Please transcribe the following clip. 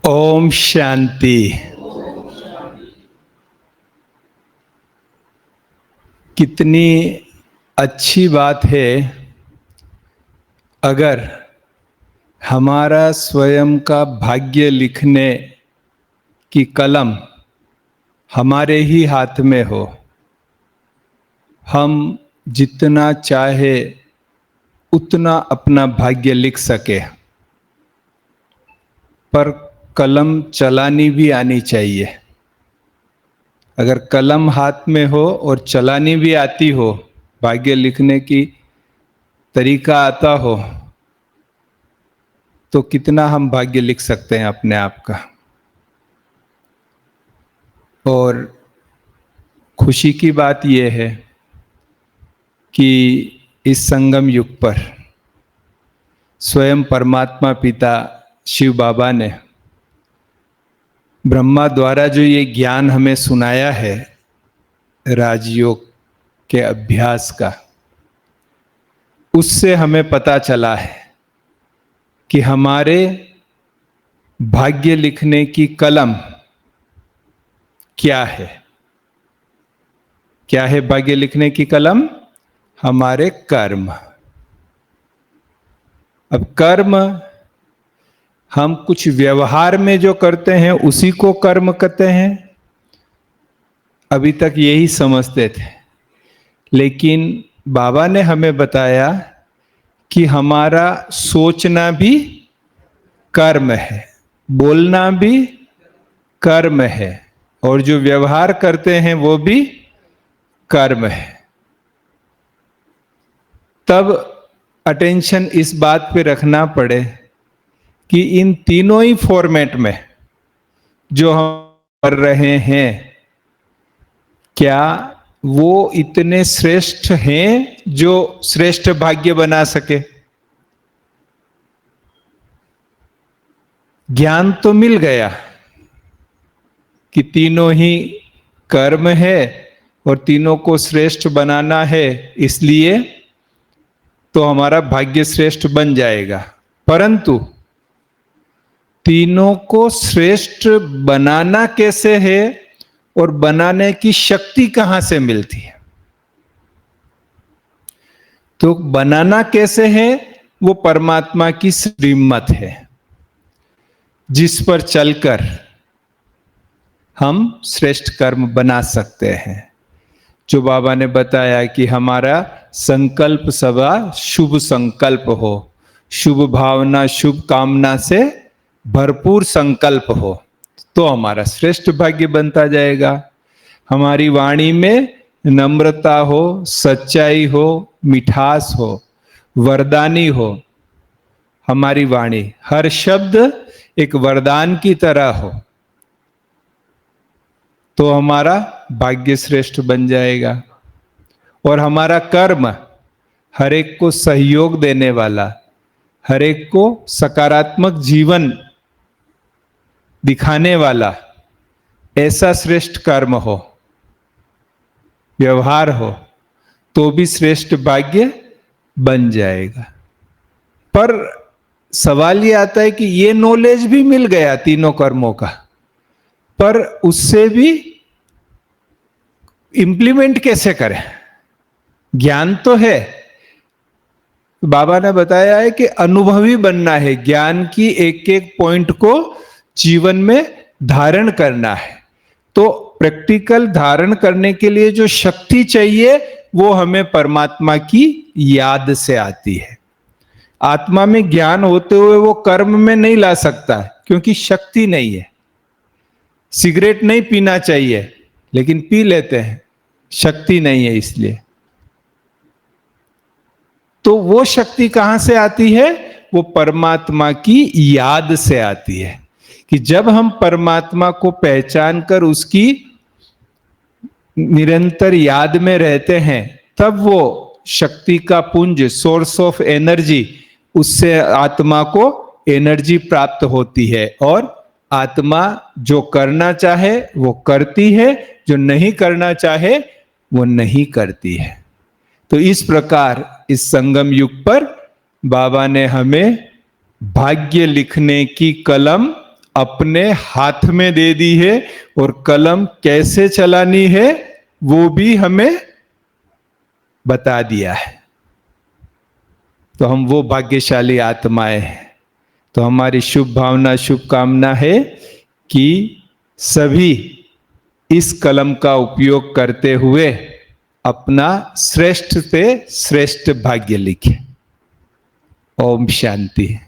ओम शांति। कितनी अच्छी बात है अगर हमारा स्वयं का भाग्य लिखने की कलम हमारे ही हाथ में हो। हम जितना चाहे उतना अपना भाग्य लिख सके, पर कलम चलानी भी आनी चाहिए। अगर कलम हाथ में हो और चलानी भी आती हो, भाग्य लिखने की तरीका आता हो, तो कितना हम भाग्य लिख सकते हैं अपने आप का। और खुशी की बात यह है कि इस संगम युग पर स्वयं परमात्मा पिता शिव बाबा ने ब्रह्मा द्वारा जो ये ज्ञान हमें सुनाया है राजयोग के अभ्यास का, उससे हमें पता चला है कि हमारे भाग्य लिखने की कलम क्या है। क्या है भाग्य लिखने की कलम? हमारे कर्म। अब कर्म हम कुछ व्यवहार में जो करते हैं उसी को कर्म कहते हैं। अभी तक यही समझते थे, लेकिन बाबा ने हमें बताया कि हमारा सोचना भी कर्म है, बोलना भी कर्म है, और जो व्यवहार करते हैं वो भी कर्म है। तब अटेंशन इस बात पे रखना पड़े कि इन तीनों ही फॉर्मेट में जो हम कर रहे हैं, क्या वो इतने श्रेष्ठ हैं जो श्रेष्ठ भाग्य बना सके? ज्ञान तो मिल गया कि तीनों ही कर्म है और तीनों को श्रेष्ठ बनाना है, इसलिए तो हमारा भाग्य श्रेष्ठ बन जाएगा। परंतु तीनों को श्रेष्ठ बनाना कैसे है और बनाने की शक्ति कहां से मिलती है? तो बनाना कैसे है वो परमात्मा की श्रीमत है, जिस पर चलकर हम श्रेष्ठ कर्म बना सकते हैं। जो बाबा ने बताया कि हमारा संकल्प सदा शुभ संकल्प हो, शुभ भावना शुभ कामना से भरपूर संकल्प हो, तो हमारा श्रेष्ठ भाग्य बनता जाएगा। हमारी वाणी में नम्रता हो, सच्चाई हो, मिठास हो, वरदानी हो। हमारी वाणी, हर शब्द एक वरदान की तरह हो, तो हमारा भाग्य श्रेष्ठ बन जाएगा। और हमारा कर्म हर एक को सहयोग देने वाला, हर एक को सकारात्मक जीवन दिखाने वाला ऐसा श्रेष्ठ कर्म हो, व्यवहार हो, तो भी श्रेष्ठ भाग्य बन जाएगा। पर सवाल ये आता है कि ये नॉलेज भी मिल गया तीनों कर्मों का, पर उससे भी इंप्लीमेंट कैसे करें? ज्ञान तो है, बाबा ने बताया है कि अनुभवी बनना है, ज्ञान की एक एक पॉइंट को जीवन में धारण करना है। तो प्रैक्टिकल धारण करने के लिए जो शक्ति चाहिए वो हमें परमात्मा की याद से आती है। आत्मा में ज्ञान होते हुए वो कर्म में नहीं ला सकता, क्योंकि शक्ति नहीं है। सिगरेट नहीं पीना चाहिए लेकिन पी लेते हैं, शक्ति नहीं है इसलिए। तो वो शक्ति कहां से आती है? वो परमात्मा की याद से आती है। कि जब हम परमात्मा को पहचान कर उसकी निरंतर याद में रहते हैं, तब वो शक्ति का पुंज, सोर्स ऑफ एनर्जी, उससे आत्मा को एनर्जी प्राप्त होती है और आत्मा जो करना चाहे वो करती है, जो नहीं करना चाहे वो नहीं करती है। तो इस प्रकार इस संगम युग पर बाबा ने हमें भाग्य लिखने की कलम अपने हाथ में दे दी है और कलम कैसे चलानी है वो भी हमें बता दिया है। तो हम वो भाग्यशाली आत्माएं हैं। तो हमारी शुभ भावना, शुभकामना है कि सभी इस कलम का उपयोग करते हुए अपना श्रेष्ठ से श्रेष्ठ भाग्य लिखें। ओम शांति।